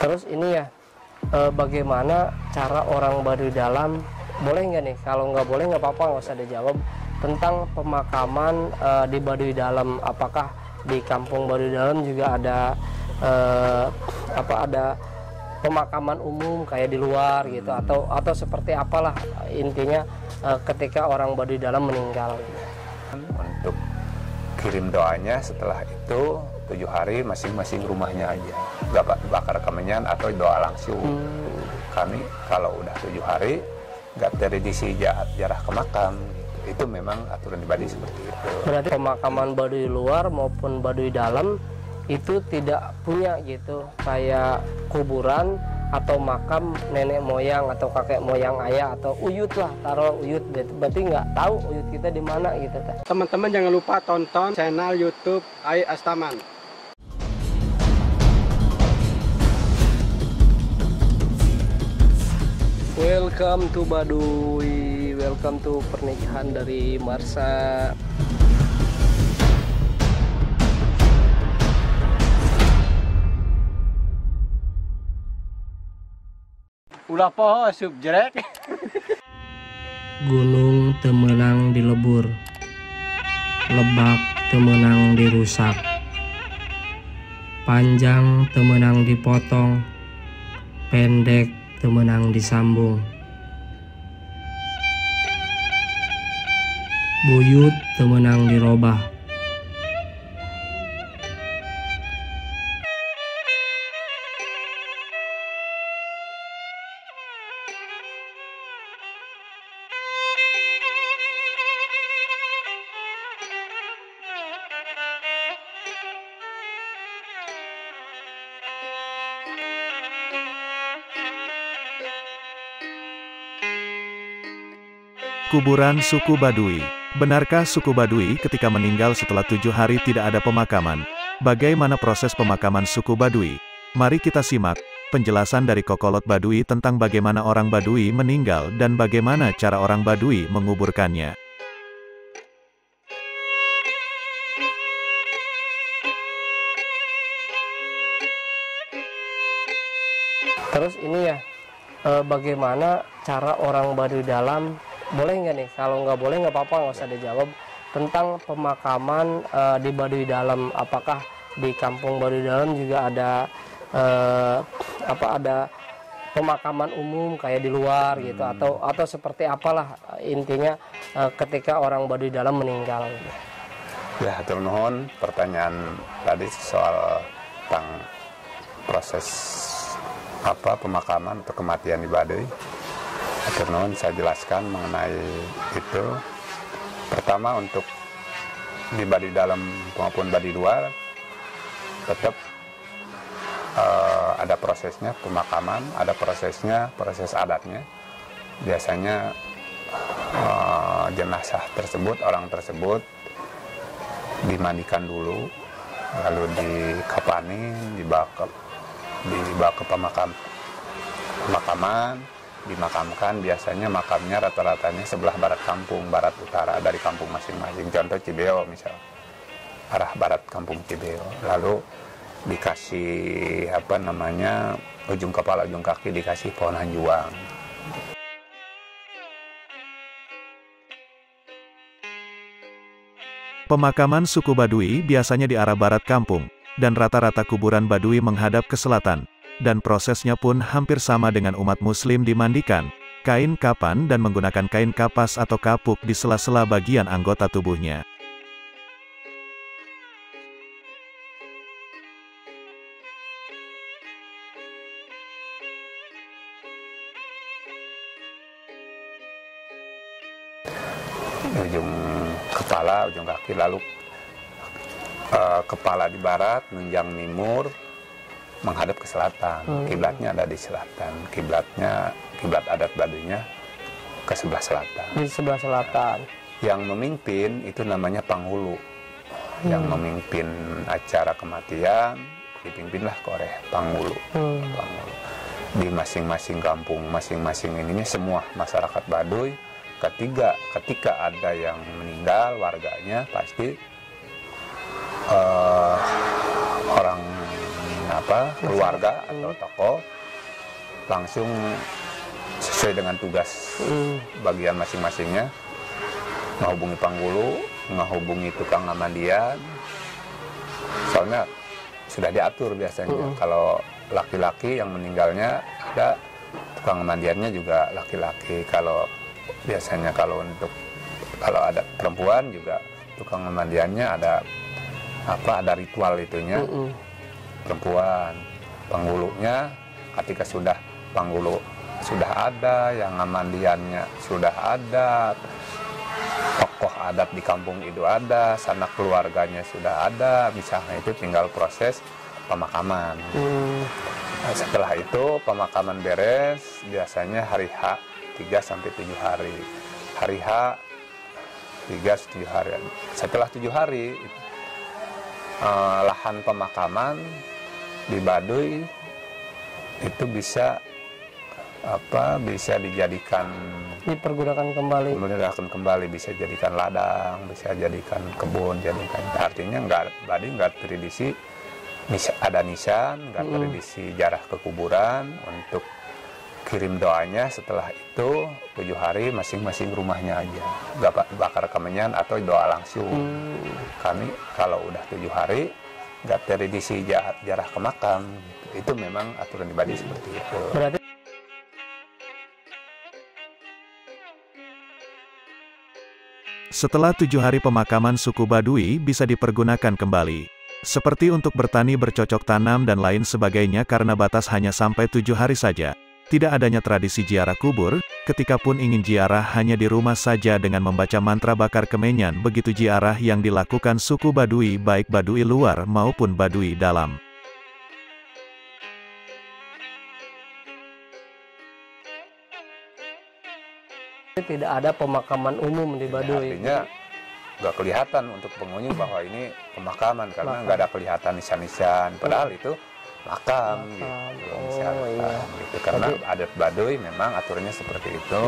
Terus ini ya, bagaimana cara orang Baduy Dalam, boleh nggak nih? Kalau nggak boleh nggak apa-apa, nggak usah dijawab, tentang pemakaman di Baduy Dalam. Apakah di kampung Baduy Dalam juga ada ada pemakaman umum kayak di luar gitu, atau seperti apalah intinya ketika orang Baduy Dalam meninggal? Untuk kirim doanya setelah itu 7 hari masing-masing rumahnya aja, nggak bakar kemenyan atau doa langsung. Kami kalau udah 7 hari nggak tradisi jarah ke makam gitu. Itu memang aturan di Baduy seperti itu. Berarti pemakaman Baduy luar maupun Baduy Dalam itu tidak punya gitu kayak kuburan atau makam nenek moyang atau kakek moyang ayah atau uyut lah, taruh uyut, berarti nggak tahu uyut kita di mana gitu. Teman-teman jangan lupa tonton channel YouTube Ai Astaman. Welcome to Baduy, welcome to pernikahan dari Marsha. Ulah poho subjek. Gunung temenang dilebur, lebak temenang dirusak, panjang temenang dipotong, pendek temenang disambung, buyut temenang dirobah. Kuburan suku Baduy. Benarkah suku Baduy ketika meninggal setelah 7 hari tidak ada pemakaman? Bagaimana proses pemakaman suku Baduy? Mari kita simak penjelasan dari Kokolot Baduy tentang bagaimana orang Baduy meninggal dan bagaimana cara orang Baduy menguburkannya. Terus ini ya, bagaimana cara orang Baduy Dalam, boleh nggak nih? Kalau nggak boleh nggak apa-apa, nggak usah dijawab, tentang pemakaman di Baduy Dalam. Apakah di kampung Baduy Dalam juga ada ada pemakaman umum kayak di luar gitu, atau seperti apalah intinya ketika orang Baduy Dalam meninggal? Ya, hatur nuhun pertanyaan tadi soal tentang proses pemakaman atau kematian di Baduy. Hatur nuhun, saya jelaskan mengenai itu. Pertama, untuk di Baduy Dalam maupun Baduy luar tetap ada prosesnya pemakaman, ada prosesnya, proses adatnya. Biasanya jenazah tersebut, orang tersebut dimandikan dulu, lalu dikapanin, dibawa ke pemakaman, dimakamkan. Biasanya makamnya rata-ratanya sebelah barat kampung, barat utara dari kampung masing-masing. Contoh Cibeo misal, arah barat kampung Cibeo. Lalu dikasih ujung kepala, ujung kaki dikasih pohon hanjuang. Pemakaman suku Baduy biasanya di arah barat kampung, dan rata-rata kuburan Baduy menghadap ke selatan. Dan prosesnya pun hampir sama dengan umat muslim, dimandikan, kain kapan dan menggunakan kain kapas atau kapuk di sela-sela bagian anggota tubuhnya. Ujung kepala, ujung kaki, lalu kepala di barat, menunjang timur, menghadap ke selatan. Kiblatnya ada di selatan. Kiblat adat Baduynya ke sebelah selatan. Di sebelah selatan. Yang memimpin itu namanya panghulu. Yang memimpin acara kematian dipimpinlah oleh panghulu. Panghulu. Di masing-masing kampung, masing-masing ininya semua masyarakat Baduy, ketika ada yang meninggal warganya, pasti orang keluarga atau tokoh langsung sesuai dengan tugas bagian masing-masingnya, menghubungi panggulu, menghubungi tukang ngamandian. Soalnya sudah diatur biasanya kalau laki-laki yang meninggalnya ada tukang ngamandiannya juga laki-laki. Kalau biasanya kalau ada perempuan juga tukang ngamandiannya ada ritual itunya. Perempuan, penghulunya ketika sudah penghulu sudah ada, yang ngamandiannya sudah ada, tokoh adat di kampung itu ada, sanak keluarganya sudah ada, misalnya itu tinggal proses pemakaman. Nah, setelah itu pemakaman beres, biasanya hari H 3-7 hari. Hari H 3-7 hari. Setelah 7 hari, lahan pemakaman di Baduy itu bisa dijadikan, dipergunakan kembali, bisa jadikan ladang, bisa jadikan kebun, artinya Baduy nggak tradisi ada nisan, nggak tradisi jarah ke kuburan. Untuk kirim doanya setelah itu 7 hari masing-masing rumahnya aja, nggak bakar kemenyan atau doa langsung. Kami kalau udah 7 hari nggak tradisi jarah ke makam, itu memang aturan di Baduy seperti itu. Berarti setelah 7 hari pemakaman, suku Baduy bisa dipergunakan kembali. Seperti untuk bertani, bercocok tanam dan lain sebagainya, karena batas hanya sampai 7 hari saja. Tidak adanya tradisi ziarah kubur, ketika pun ingin ziarah hanya di rumah saja dengan membaca mantra bakar kemenyan. Begitu ziarah yang dilakukan suku Baduy, baik Baduy luar maupun Baduy dalam. tidak ada pemakaman umum di Baduy. Artinya nggak kelihatan untuk pengunjung bahwa ini pemakaman, karena nggak ada kelihatan nisan-nisan, padahal itu makam. Gitu. Gitu. Karena adat Baduy memang aturannya seperti itu.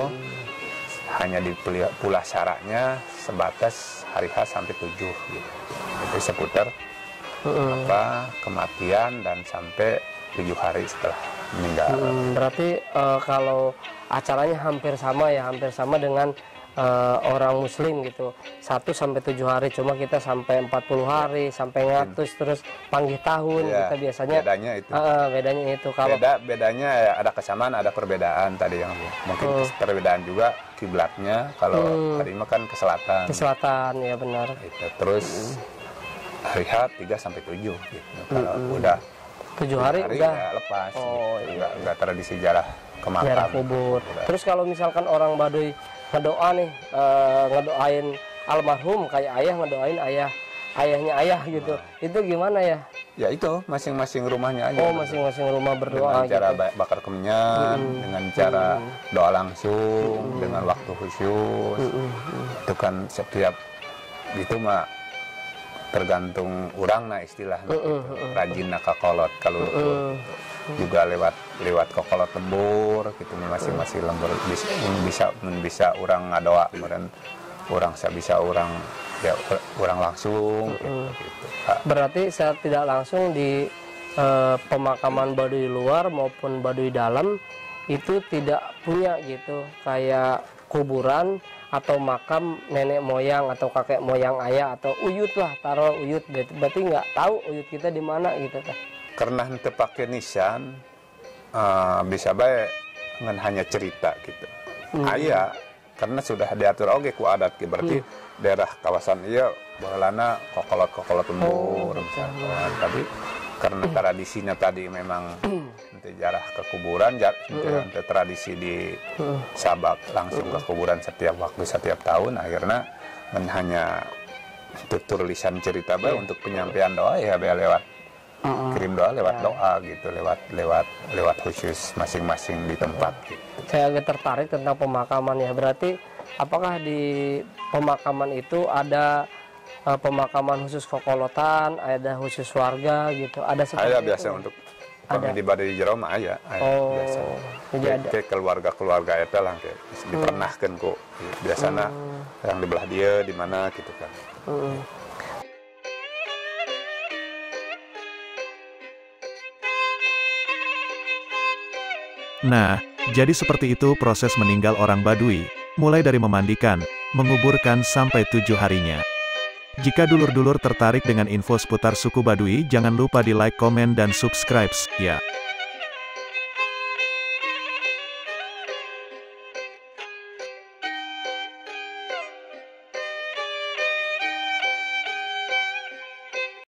Hanya di pula syaratnya sebatas hari H sampai 7 gitu. Itu seputar kematian dan sampai 7 hari setelah meninggal. Berarti kalau acaranya hampir sama dengan orang muslim gitu, 1-7 hari, cuma kita sampai 40 hari, sampai 100, terus panggih tahun kita biasanya. Bedanya itu. Kalau bedanya ya ada kesamaan, ada perbedaan tadi yang mungkin perbedaan juga kiblatnya. Kalau tadi mah kan ke selatan. Ke selatan, ya benar. Gitu. Terus hari H 3-7 gitu. Kalau udah 7 hari udah ya lepas. Gitu. Enggak tradisi jarah ke makam. Jarah kubur. Terus kalau misalkan orang Baduy ngedoa nih, ngedoain almarhum, kayak ayah ngedoain ayahnya ayah gitu, itu gimana ya? Ya itu masing-masing rumahnya aja. Masing-masing rumah berdoa. Dengan cara bakar kemenyan, dengan cara doa langsung, dengan waktu khusus. Itu kan setiap itu mah tergantung orang, nah istilahnya rajin nakakolot kalau juga lewat kokolot lembur gitu, masing-masing lembur bisa orang ngadoa, kemudian orang bisa orang langsung gitu. Berarti saya tidak langsung di pemakaman Baduy luar maupun Baduy dalam itu tidak punya gitu kayak kuburan atau makam nenek moyang atau kakek moyang ayah atau uyut lah, taruh uyut, berarti nggak tahu uyut kita di mana gitu kan? Karena henteu pakai nisan, bisa bae ngan hanya cerita gitu. Aya karena sudah diatur oge ku adat, berarti daerah kawasan ieu baheulana kokolot lembur misalkan. Tapi karena tradisinya tadi memang nanti jarah ke kuburan, nanti tradisi di sabak langsung ke kuburan setiap waktu, setiap tahun, akhirnya hanya tutur lisan cerita bae untuk penyampaian doa ya bae lewat kirim doa, lewat doa gitu, lewat khusus masing-masing di tempat gitu. Saya agak tertarik tentang pemakaman ya. Berarti apakah di pemakaman itu ada pemakaman khusus kokolotan, ada khusus warga gitu, ada seperti ada itu? Biasa untuk kami di Baduy jero mah aya biasa. Jadi ada keluarga eta lah kayak dipernahkeun ku biasana yang di belah dia di mana gitu kan. Nah, jadi seperti itu proses meninggal orang Baduy, mulai dari memandikan, menguburkan sampai 7 harinya. Jika dulur-dulur tertarik dengan info seputar suku Baduy, jangan lupa di like, komen, dan subscribe, ya.